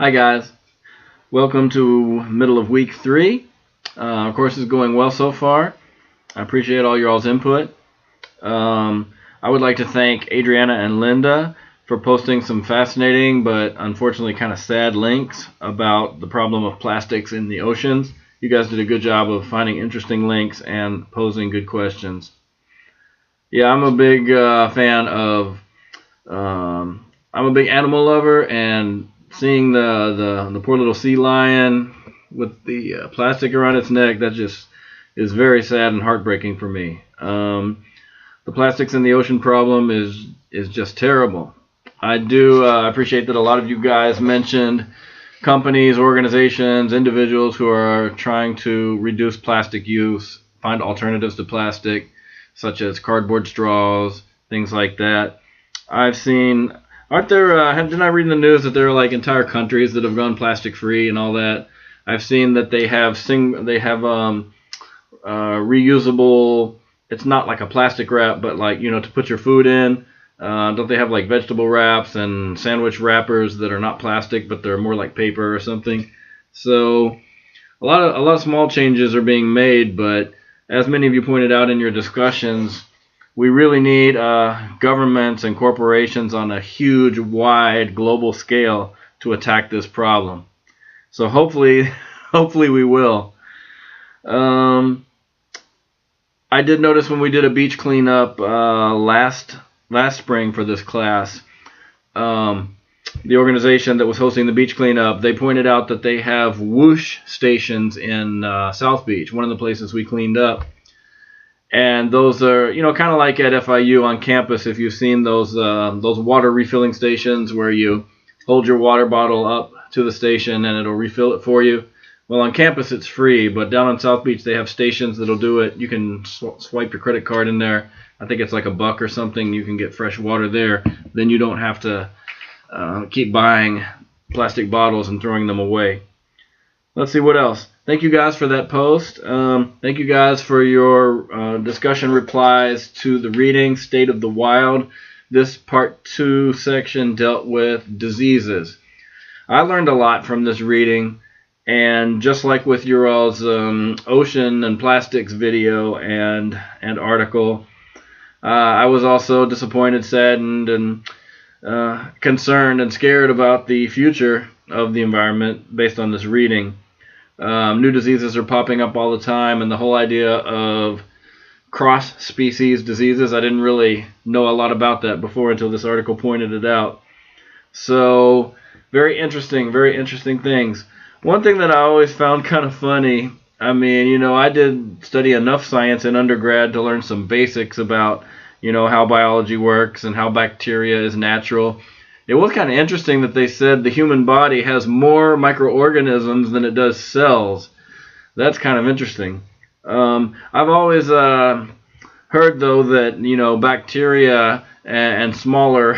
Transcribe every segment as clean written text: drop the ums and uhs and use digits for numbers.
Hi guys, welcome to middle of week 3. Of course, it's going well so far. I appreciate all your all's input. I would like to thank Adriana and Linda for posting some fascinating but unfortunately kind of sad links about the problem of plastics in the oceans. You guys did a good job of finding interesting links and posing good questions. Yeah, I'm a big fan of. I'm a big animal lover, and seeing the poor little sea lion with the plastic around its neck, that just is very sad and heartbreaking for me. The plastics in the ocean problem is just terrible. I do appreciate that a lot of you guys mentioned companies, organizations, individuals who are trying to reduce plastic use, find alternatives to plastic, such as cardboard straws, things like that. I've seen, aren't there, didn't I read in the news that there are like entire countries that have gone plastic free and all that? I've seen that they have reusable, it's not like a plastic wrap, but like, to put your food in. Don't they have like vegetable wraps and sandwich wrappers that are not plastic, but they're more like paper or something? So a lot of small changes are being made, but as many of you pointed out in your discussions, we really need governments and corporations on a huge, wide, global scale to attack this problem. So hopefully we will. I did notice when we did a beach cleanup last spring for this class, the organization that was hosting the beach cleanup, they pointed out that they have whoosh stations in South Beach, one of the places we cleaned up. And those are, kind of like at FIU on campus, if you've seen those water refilling stations where you hold your water bottle up to the station and it'll refill it for you. Well, on campus it's free, but down on South Beach they have stations that'll do it. You can swipe your credit card in there. I think it's like $1 or something. You can get fresh water there. Then you don't have to keep buying plastic bottles and throwing them away. Let's see what else. Thank you guys for that post. Thank you guys for your discussion replies to the reading, State of the Wild. This part 2 section dealt with diseases. I learned a lot from this reading, and just like with your all's ocean and plastics video and article, I was also disappointed, saddened, and concerned and scared about the future of the environment based on this reading. New diseases are popping up all the time, and the whole idea of cross-species diseases, I didn't really know a lot about that before until this article pointed it out. So, very interesting things. One thing that I always found kind of funny, I did study enough science in undergrad to learn some basics about, how biology works and how bacteria is natural. It was kind of interesting that they said the human body has more microorganisms than it does cells. That's kind of interesting. I've always heard, though, that bacteria and smaller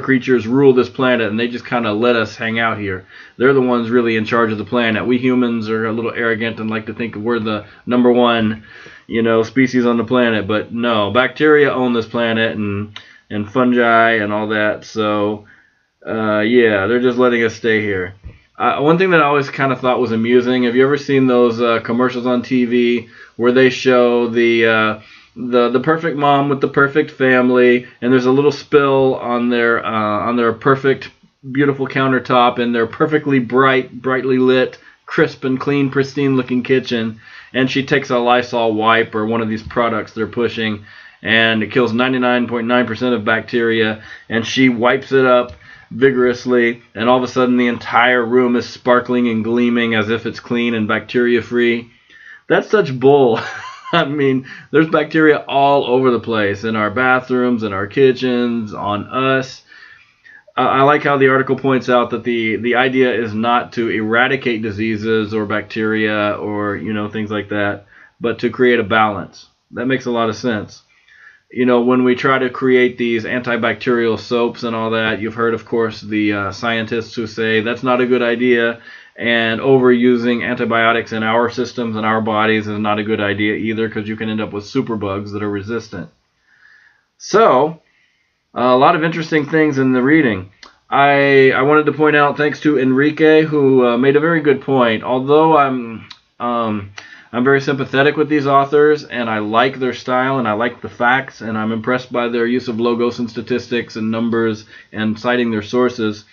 creatures rule this planet, and they just kind of let us hang out here. They're the ones really in charge of the planet. We humans are a little arrogant and like to think we're the number one, species on the planet. But no, bacteria own this planet, and fungi and all that. So, yeah, they're just letting us stay here. One thing that I always kind of thought was amusing, have you ever seen those commercials on TV where they show the perfect mom with the perfect family, and there's a little spill on their perfect, beautiful countertop in their perfectly brightly lit, crisp and clean, pristine-looking kitchen, and she takes a Lysol wipe or one of these products they're pushing, and it kills 99.9% of bacteria, and she wipes it up vigorously, and all of a sudden the entire room is sparkling and gleaming as if it's clean and bacteria-free. That's such bull. There's bacteria all over the place, in our bathrooms, in our kitchens, on us. I like how the article points out that the idea is not to eradicate diseases or bacteria or, things like that, but to create a balance. That makes a lot of sense. When we try to create these antibacterial soaps and all that, you've heard, of course, the scientists who say that's not a good idea, and overusing antibiotics in our systems and our bodies is not a good idea either, because you can end up with superbugs that are resistant. So, a lot of interesting things in the reading. I wanted to point out thanks to Enrique, who made a very good point. Although I'm very sympathetic with these authors, and I like their style, and I like the facts, and I'm impressed by their use of logos and statistics and numbers and citing their sources.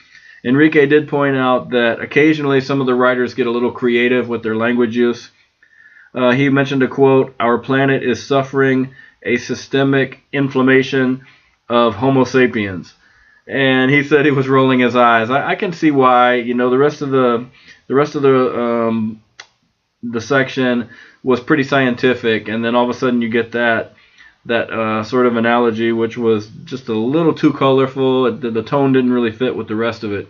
Enrique did point out that occasionally some of the writers get a little creative with their language use. He mentioned a quote, "Our planet is suffering a systemic inflammation of Homo sapiens." And he said he was rolling his eyes. I can see why. You know, the rest of the section was pretty scientific, and then all of a sudden you get that sort of analogy, which was just a little too colorful. The tone didn't really fit with the rest of it.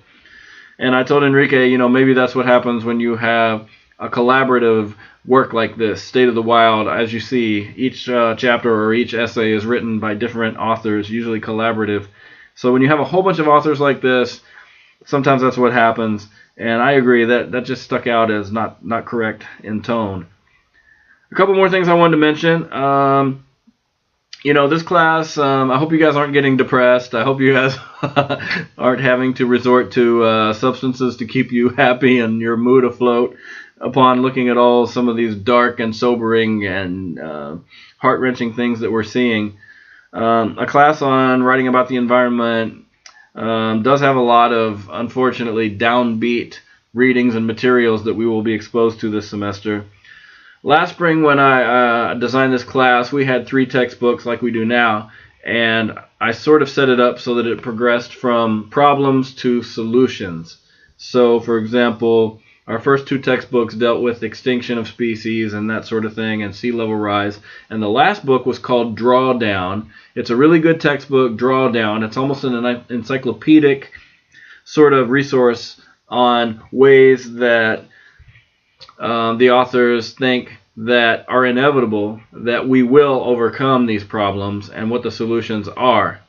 And I told Enrique, you know, maybe that's what happens when you have a collaborative work like this, State of the Wild. As you see, each chapter or each essay is written by different authors, usually collaborative. So when you have a whole bunch of authors like this, sometimes that's what happens. And I agree that just stuck out as not correct in tone. A couple more things I wanted to mention. You know, this class, I hope you guys aren't getting depressed. I hope you guys aren't having to resort to substances to keep you happy and your mood afloat upon looking at all some of these dark and sobering and heart-wrenching things that we're seeing. A class on writing about the environment does have a lot of, unfortunately, downbeat readings and materials that we will be exposed to this semester. Last spring when I designed this class, we had 3 textbooks like we do now, and I sort of set it up so that it progressed from problems to solutions. So, for example, our first 2 textbooks dealt with extinction of species and that sort of thing, and sea level rise. And the last book was called Drawdown. It's a really good textbook, Drawdown. It's almost an encyclopedic sort of resource on ways that the authors think that are inevitable, that we will overcome these problems, and what the solutions are.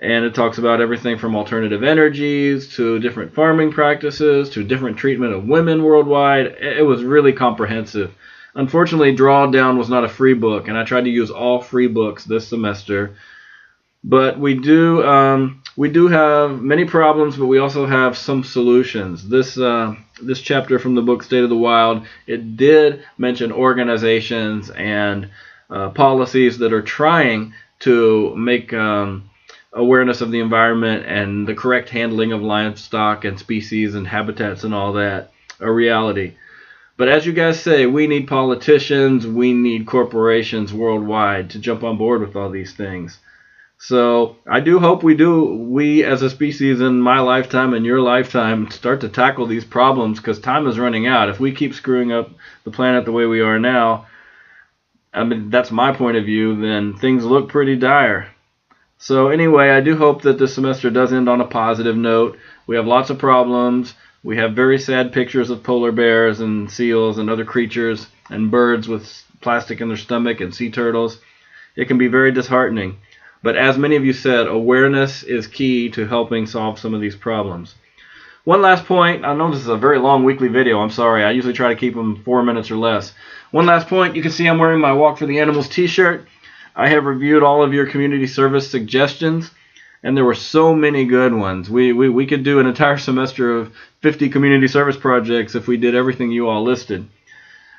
And it talks about everything from alternative energies to different farming practices to different treatment of women worldwide. It was really comprehensive. Unfortunately, Drawdown was not a free book, and I tried to use all free books this semester. But we do have many problems, but we also have some solutions. This chapter from the book State of the Wild, it did mention organizations and policies that are trying to make awareness of the environment and the correct handling of livestock and species and habitats and all that a reality. But as you guys say, we need politicians, we need corporations worldwide to jump on board with all these things. So I do hope we as a species in my lifetime and your lifetime start to tackle these problems, because time is running out. If we keep screwing up the planet the way we are now, I mean, that's my point of view, then things look pretty dire. So anyway, I do hope that this semester does end on a positive note. We have lots of problems. We have very sad pictures of polar bears and seals and other creatures and birds with plastic in their stomach and sea turtles. It can be very disheartening. But as many of you said, awareness is key to helping solve some of these problems. One last point. I know this is a very long weekly video. I'm sorry. I usually try to keep them 4 minutes or less. One last point. You can see I'm wearing my Walk for the Animals t-shirt. I have reviewed all of your community service suggestions, and there were so many good ones. We could do an entire semester of 50 community service projects if we did everything you all listed.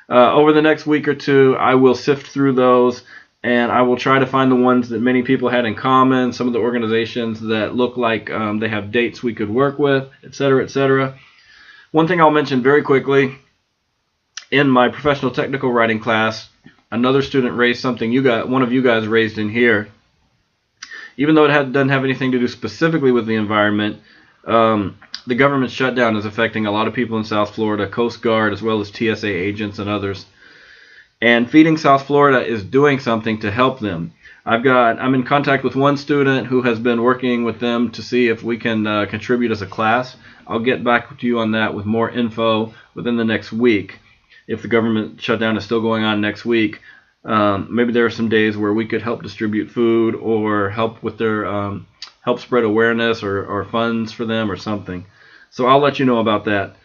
Over the next week or 2, I will sift through those, and I will try to find the ones that many people had in common, some of the organizations that look like they have dates we could work with, etc., etc. One thing I'll mention very quickly, in my professional technical writing class, another student raised something one of you guys raised in here. Even though it doesn't have anything to do specifically with the environment, the government shutdown is affecting a lot of people in South Florida, Coast Guard, as well as TSA agents and others. And Feeding South Florida is doing something to help them. I'm in contact with one student who has been working with them to see if we can contribute as a class. I'll get back to you on that with more info within the next week. If the government shutdown is still going on next week, maybe there are some days where we could help distribute food or help with their help spread awareness or funds for them or something. So I'll let you know about that.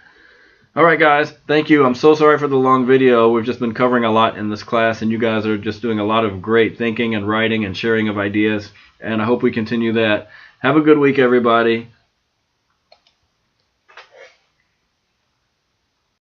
Alright guys, thank you. I'm so sorry for the long video. We've just been covering a lot in this class, and you guys are just doing a lot of great thinking and writing and sharing of ideas, and I hope we continue that. Have a good week, everybody.